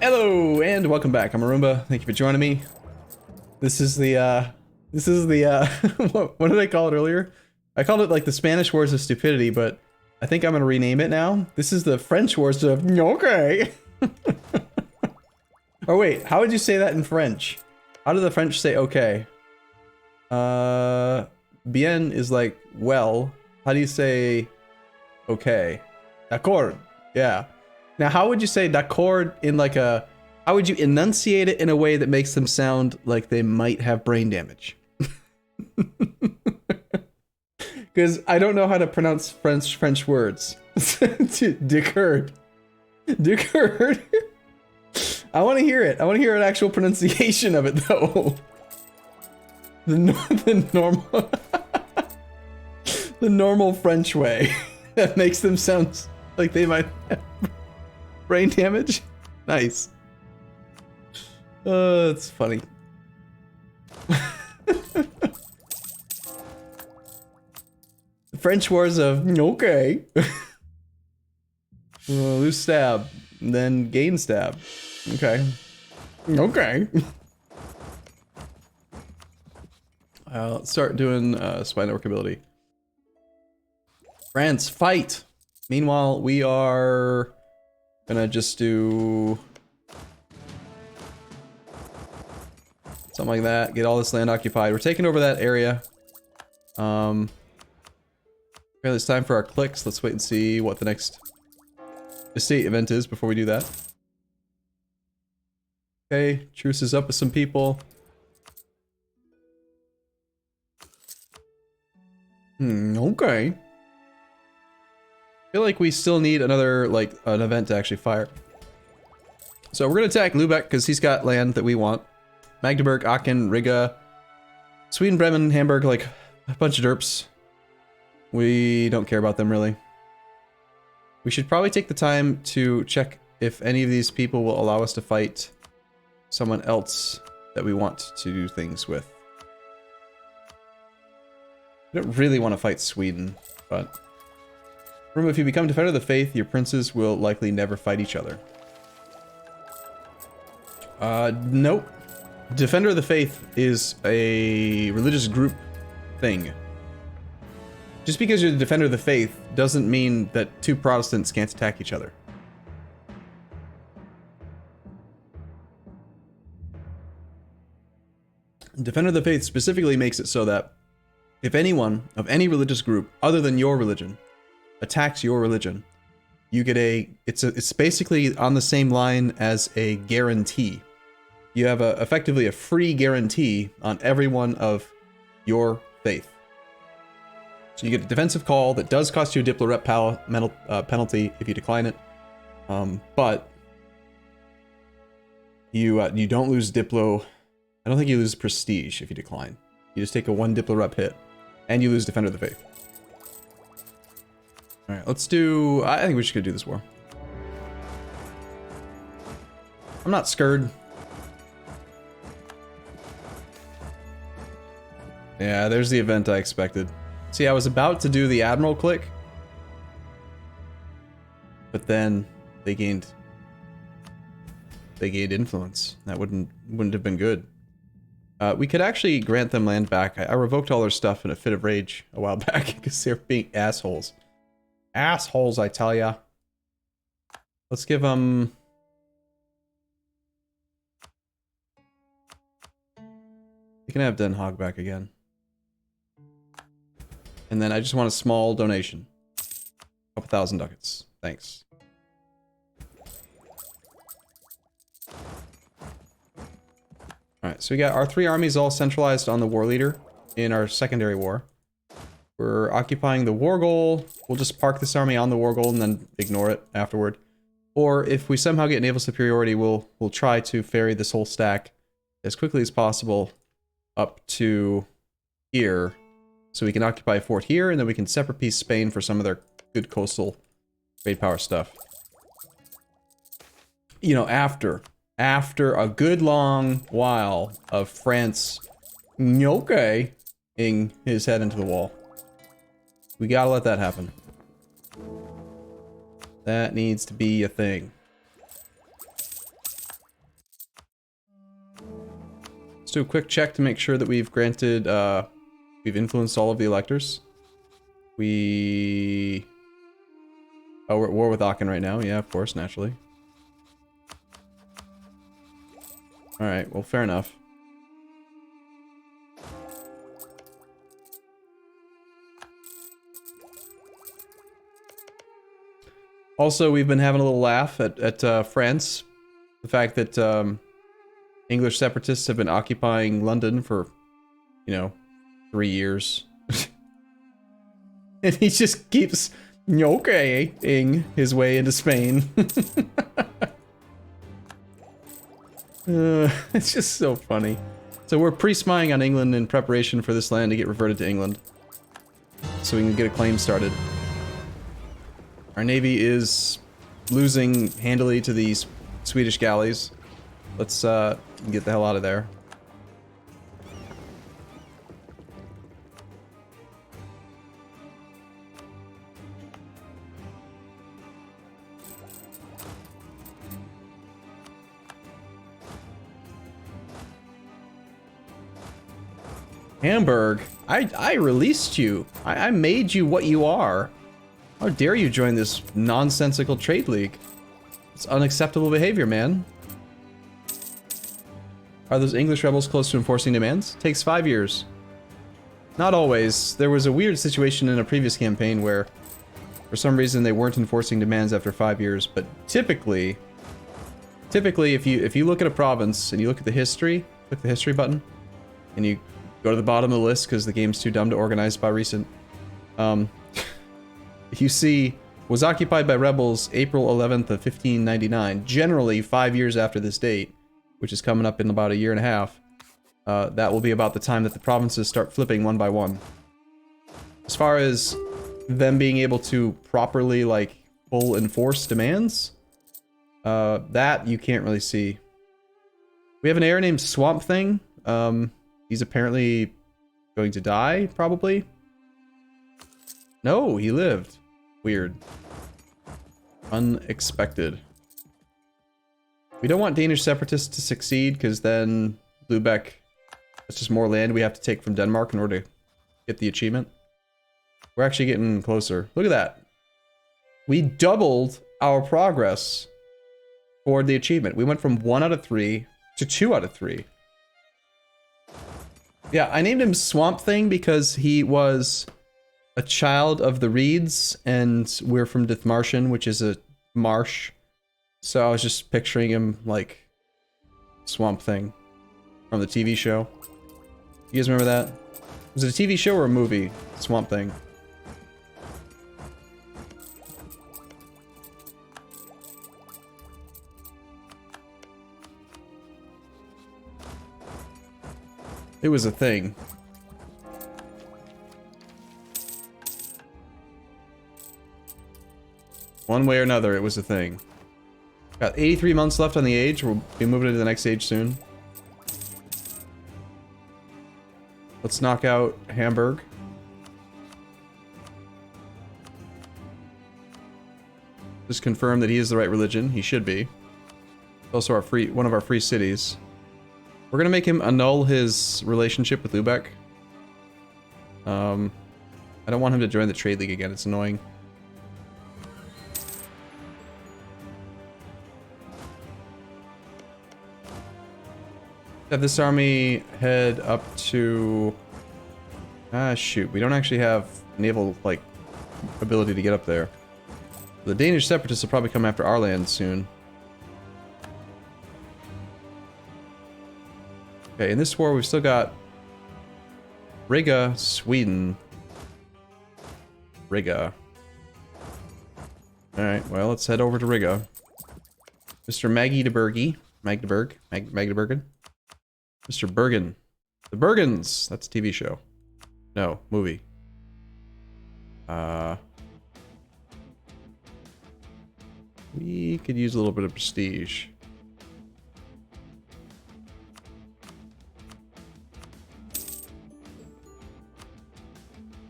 Hello and welcome back. I'm Arumba. Thank you for joining me. This is the what did I call it earlier? I called it like the Spanish Wars of Stupidity, but I think I'm gonna rename it now. This is the French Wars of okay. Or wait, how would you say that in French? How do the French say okay? Bien is like well. How do you say okay? D'accord. Yeah. Now, how would you say d'accord in like a... How would you enunciate it in a way that makes them sound like they might have brain damage? Because I don't know how to pronounce French words. D'accord. D'accord. I want to hear it. I want to hear an actual pronunciation of it, though. The normal... the normal French way. That makes them sound like they might have brain damage. Nice. It's funny. The French Wars of okay. Lose stab, then gain stab. Okay. Okay. Let's start doing spy network ability. France, fight! Meanwhile, we are gonna just do something like that. Get all this land occupied. We're taking over that area. Apparently it's time for our clicks. Let's wait and see what the next estate event is before we do that. Okay, truce is up with some people. Okay. I feel like we still need another, like, an event to actually fire. So we're gonna attack Lubeck because he's got land that we want. Magdeburg, Aachen, Riga, Sweden, Bremen, Hamburg, like a bunch of derps. We don't care about them really. We should probably take the time to check if any of these people will allow us to fight someone else that we want to do things with. I don't really want to fight Sweden, but... Remember, if you become Defender of the Faith, your princes will likely never fight each other. Nope. Defender of the Faith is a religious group thing. Just because you're the Defender of the Faith doesn't mean that two Protestants can't attack each other. Defender of the Faith specifically makes it so that if anyone of any religious group other than your religion attacks your religion, you get it's basically on the same line as a guarantee. You have effectively a free guarantee on everyone of your faith. So you get a defensive call that does cost you a Diplo rep penalty if you decline it, but you don't lose Diplo. I don't think you lose prestige if you decline. You just take a 1 Diplo rep hit, and you lose Defender of the Faith. Alright, let's do... I think we should go do this war. I'm not scared. Yeah, there's the event I expected. See, I was about to do the Admiral click, but then they gained influence. That wouldn't have been good. We could actually grant them land back. I revoked all their stuff in a fit of rage a while back because they're being assholes. Assholes, I tell ya. Let's give them... You can have Den Haag back again. And then I just want a small donation. A couple thousand ducats. Thanks. Alright, so we got our 3 armies all centralized on the war leader in our secondary war. We're occupying the war goal. We'll just park this army on the war goal and then ignore it afterward. Or if we somehow get naval superiority, we'll try to ferry this whole stack as quickly as possible up to here, so we can occupy a fort here, and then we can separate piece Spain for some of their good coastal trade power stuff. You know, after a good long while of France ing his head into the wall. We gotta let that happen. That needs to be a thing. Let's do a quick check to make sure that we've granted, we've influenced all of the electors. We... Oh, we're at war with Aachen right now. Yeah, of course, naturally. Alright, well, fair enough. Also, we've been having a little laugh at France. The fact that English separatists have been occupying London for, you know, 3 years. And he just keeps okay-ing his way into Spain. It's just so funny. So we're pre-spying on England in preparation for this land to get reverted to England. So we can get a claim started. Our navy is losing handily to these Swedish galleys. Let's get the hell out of there. Hamburg, I released you. I made you what you are. How dare you join this nonsensical trade league? It's unacceptable behavior, man. Are those English rebels close to enforcing demands? Takes 5 years. Not always. There was a weird situation in a previous campaign where, for some reason, they weren't enforcing demands after 5 years. But typically, if you look at a province and you look at the history, click the history button, and you go to the bottom of the list because the game's too dumb to organize by recent. You see, was occupied by rebels April 11th of 1599. Generally, 5 years after this date, which is coming up in about a year and a half. That will be about the time that the provinces start flipping one by one. As far as them being able to properly, like, full enforce demands, that you can't really see. We have an heir named Swamp Thing. He's apparently going to die, probably. No, he lived. Weird. Unexpected. We don't want Danish separatists to succeed, because then Lubeck, that's just more land we have to take from Denmark in order to get the achievement. We're actually getting closer. Look at that. We doubled our progress toward the achievement. We went from 1 out of 3 to 2 out of 3. Yeah, I named him Swamp Thing because he was a child of the reeds, and we're from Dithmarschen, which is a marsh. So I was just picturing him like Swamp Thing from the TV show. You guys remember that? Was it a TV show or a movie? Swamp Thing. It was a thing. One way or another, it was a thing. Got 83 months left on the age. We'll be moving into the next age soon. Let's knock out Hamburg. Just confirm that he is the right religion. He should be. Also our one of our free cities. We're gonna make him annul his relationship with Lubeck. I don't want him to join the trade league again. It's annoying. Have this army head up to... Ah, shoot. We don't actually have naval, like, ability to get up there. The Danish separatists will probably come after our land soon. Okay, in this war we've still got Riga, Sweden. Riga. Alright, well, let's head over to Riga. Mr. Magdeburg. Magdeburgen. Mr. Bergen. The Bergens! That's a TV show. No, movie. We could use a little bit of prestige.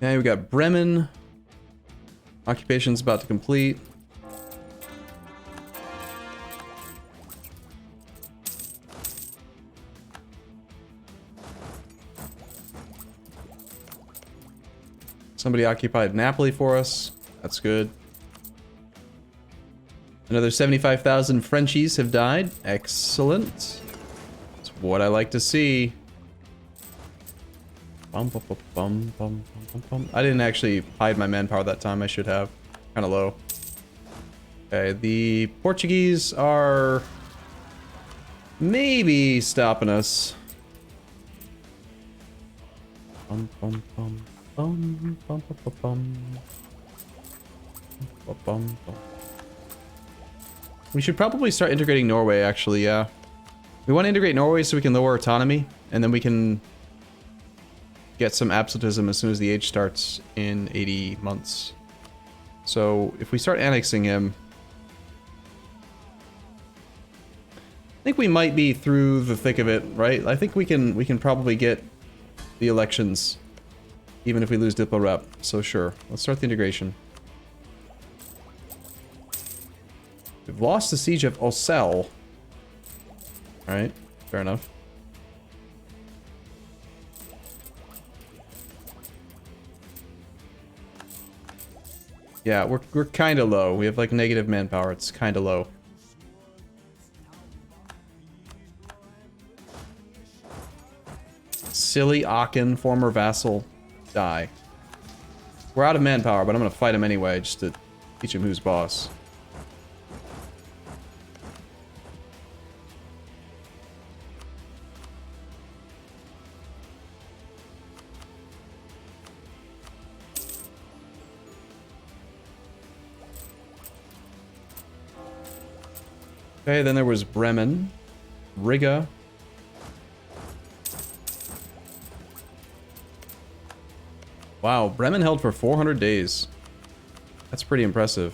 Now we got Bremen. Occupation's about to complete. Somebody occupied Napoli for us. That's good. Another 75,000 Frenchies have died. Excellent. That's what I like to see. Bum, bum, bum, bum, bum, bum, bum. I didn't actually hide my manpower that time. I should have. Kind of low. Okay, the Portuguese are maybe stopping us. Bum, bum, bum, bum, bum, bum, bum, bum. Bum, bum, bum. We should probably start integrating Norway, actually, yeah. We want to integrate Norway so we can lower autonomy, and then we can get some absolutism as soon as the age starts in 80 months. So if we start annexing him, I think we might be through the thick of it, right? I think we can probably get the elections, even if we lose Diplo Rep. So sure, let's start the integration. We've lost the siege of Ocel. Alright, fair enough. Yeah, we're kind of low. We have like negative manpower. It's kind of low. Silly Aachen, former vassal, die. We're out of manpower, but I'm gonna fight him anyway, just to teach him who's boss. Okay, then there was Bremen, Riga. Wow, Bremen held for 400 days. That's pretty impressive.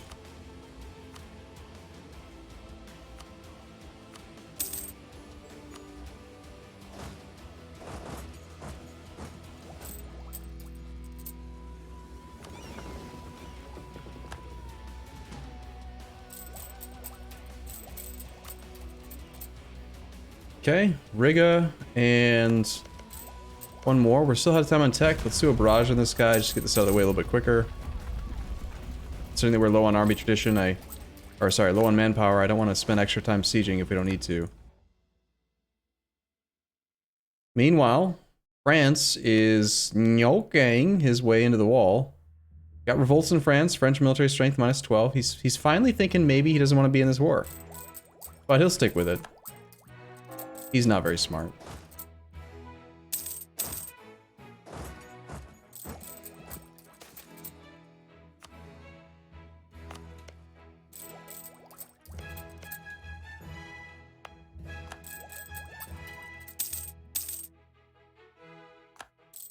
Okay, Riga and one more. We're still out of time on tech. Let's do a barrage on this guy. Just get this out of the way a little bit quicker. Considering that we're low on army tradition, low on manpower, I don't want to spend extra time sieging if we don't need to. Meanwhile, France is knocking his way into the wall. Got revolts in France. French military strength minus 12. He's finally thinking maybe he doesn't want to be in this war. But he'll stick with it. He's not very smart.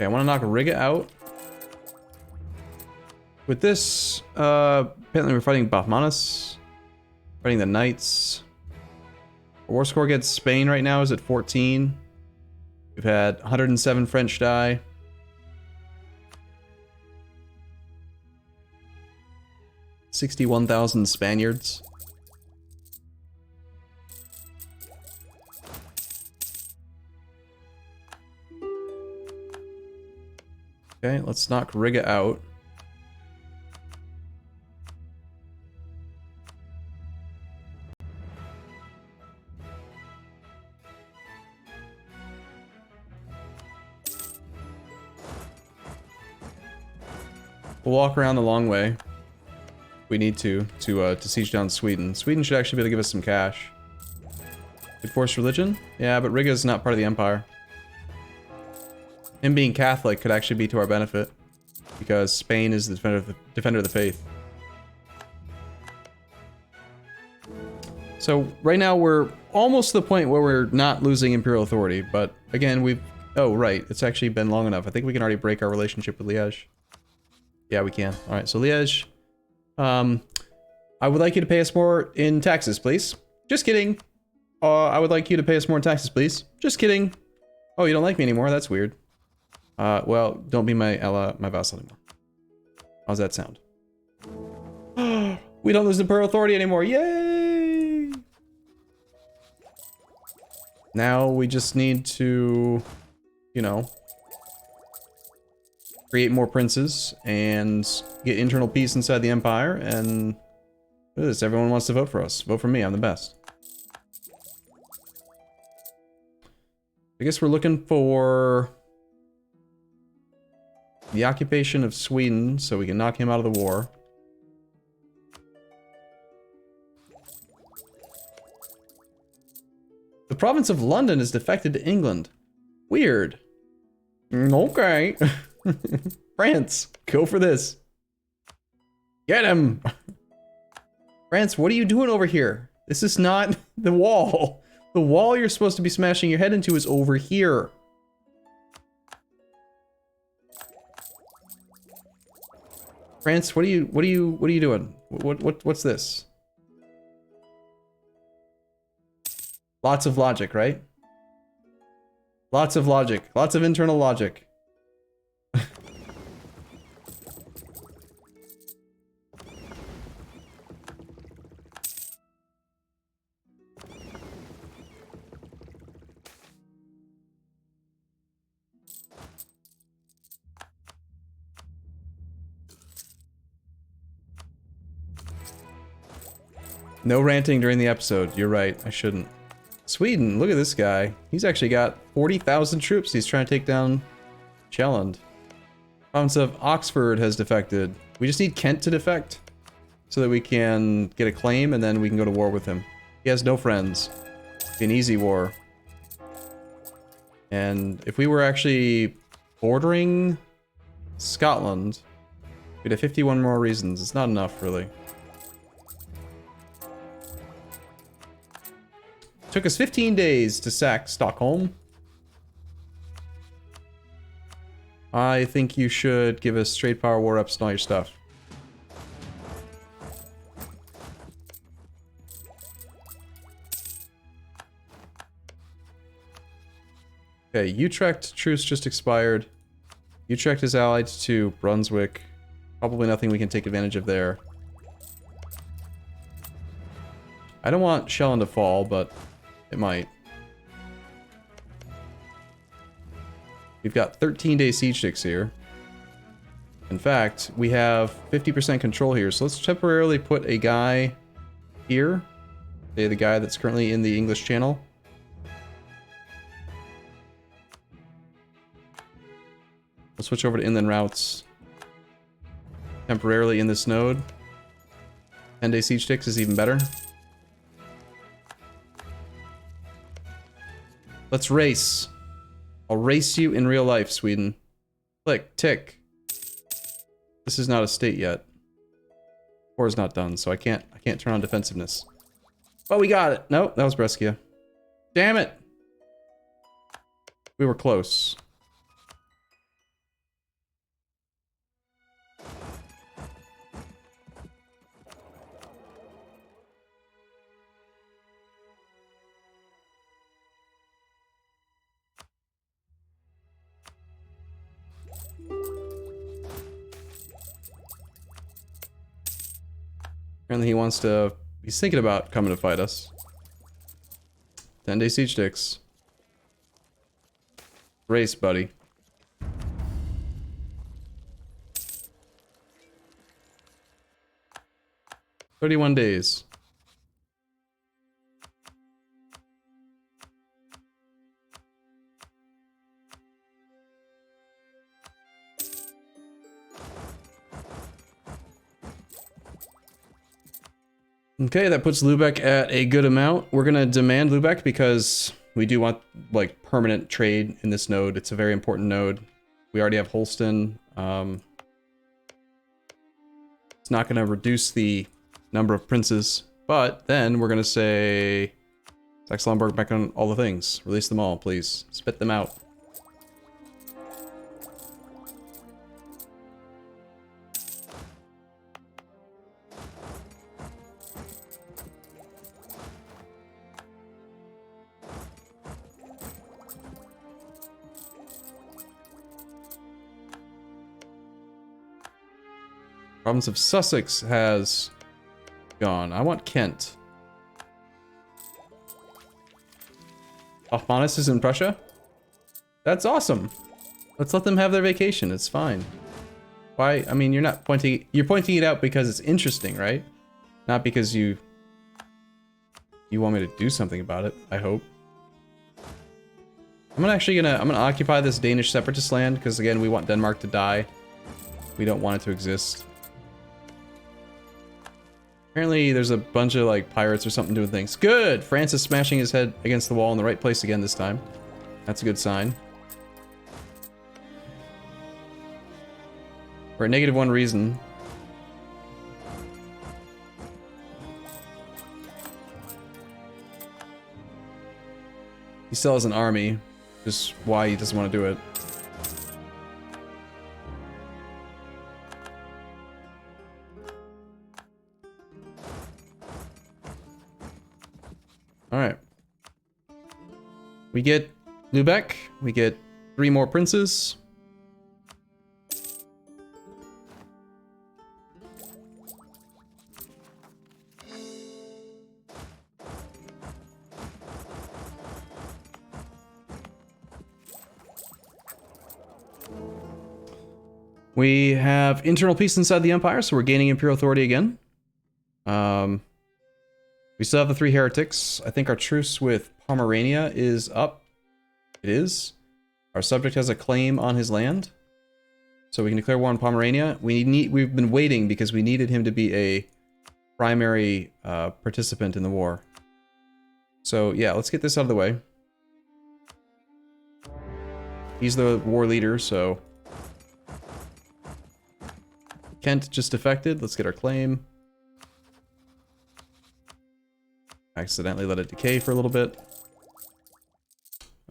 Okay, I want to knock Riga out. With this, apparently we're fighting Bachmanus. Fighting the Knights. Our war score against Spain right now is at 14. We've had 107 French die. $61,000 Spaniards. Okay, let's knock Riga out. We'll walk around the long way. We need to siege down Sweden. Sweden should actually be able to give us some cash. Good force religion? Yeah, but Riga is not part of the empire. Him being Catholic could actually be to our benefit, because Spain is the defender of the faith. So right now we're almost to the point where we're not losing imperial authority, but again oh right, it's actually been long enough. I think we can already break our relationship with Liège. Yeah, we can. All right, so Liège, I would like you to pay us more in taxes, please. Just kidding. I would like you to pay us more in taxes, please. Just kidding. Oh, you don't like me anymore? That's weird. Well, don't be my vassal anymore. How's that sound? We don't lose imperial authority anymore. Yay! Now we just need to, you know, create more princes, and get internal peace inside the empire, and look at this, everyone wants to vote for us. Vote for me, I'm the best. I guess we're looking for the occupation of Sweden, so we can knock him out of the war. The province of London is defected to England. Weird. Okay. France, go for this. Get him! France, what are you doing over here? This is not the wall. The wall you're supposed to be smashing your head into is over here. France, what are you doing? What's this? Lots of logic, right? Lots of logic. Lots of internal logic. No ranting during the episode. You're right. I shouldn't. Sweden, look at this guy. He's actually got 40,000 troops. He's trying to take down Sjaelland. Province of Oxford has defected. We just need Kent to defect so that we can get a claim and then we can go to war with him. He has no friends. It'd be an easy war. And if we were actually bordering Scotland, we'd have 51 more reasons. It's not enough, really. Took us 15 days to sack Stockholm. I think you should give us trade power, war ups, and all your stuff. Okay, Utrecht truce just expired. Utrecht is allied to Brunswick. Probably nothing we can take advantage of there. I don't want Sjaelland to fall, but it might. We've got 13-day siege sticks here. In fact, we have 50% control here, so let's temporarily put a guy here. Say the guy that's currently in the English Channel. We'll switch over to inland routes. Temporarily in this node. 10-day siege sticks is even better. Let's race. I'll race you in real life, Sweden. Click, tick. This is not a state yet. War is not done, so I can't turn on defensiveness. But we got it. Nope, that was Brescia. Damn it. We were close. Apparently he wants to... He's thinking about coming to fight us. 10-day siege sticks. Race, buddy. "31 days. Okay, that puts Lubeck at a good amount. We're gonna demand Lubeck because we do want, like, permanent trade in this node. It's a very important node. We already have Holston. It's not gonna reduce the number of princes, but then we're gonna say Saxe-Lauenburg back on all the things. Release them all, please. Spit them out. Province of Sussex has gone. I want Kent. Hoffmannis is in Prussia? That's awesome. Let's let them have their vacation. It's fine. Why? I mean, you're pointing it out because it's interesting, right? Not because you want me to do something about it, I hope. I'm gonna occupy this Danish separatist land, because again, we want Denmark to die. We don't want it to exist. Apparently there's a bunch of like pirates or something doing things. Good! France is smashing his head against the wall in the right place again this time. That's a good sign. For a -1 reason. He still has an army. Just why he doesn't want to do it. Alright. We get Lubeck. We get 3 more princes. We have internal peace inside the Empire, so we're gaining Imperial authority again. We still have the 3 heretics. I think our truce with Pomerania is up. It is. Our subject has a claim on his land. So we can declare war on Pomerania. We've been waiting because we needed him to be a primary participant in the war. So yeah, let's get this out of the way. He's the war leader, so... Kent just defected. Let's get our claim. Accidentally let it decay for a little bit.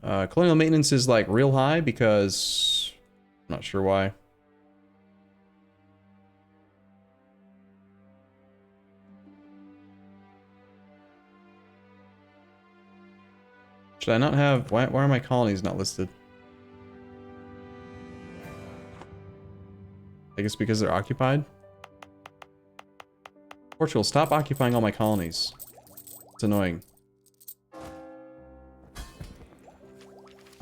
Colonial maintenance is like real high because... I'm not sure why. Should I not have... Why are my colonies not listed? I guess because they're occupied? Portugal, stop occupying all my colonies. It's annoying.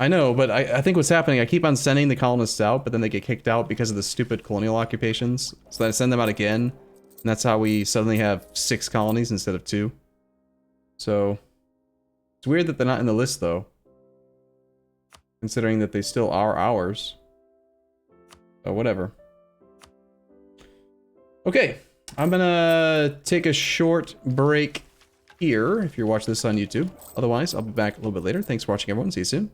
I know, but I think what's happening, I keep on sending the colonists out, but then they get kicked out because of the stupid colonial occupations. So then I send them out again, and that's how we suddenly have 6 colonies instead of 2. So, it's weird that they're not in the list, though. Considering that they still are ours. Oh, whatever. Okay, I'm gonna take a short break here if you're watching this on YouTube. Otherwise, I'll be back a little bit later. Thanks for watching, everyone. See you soon.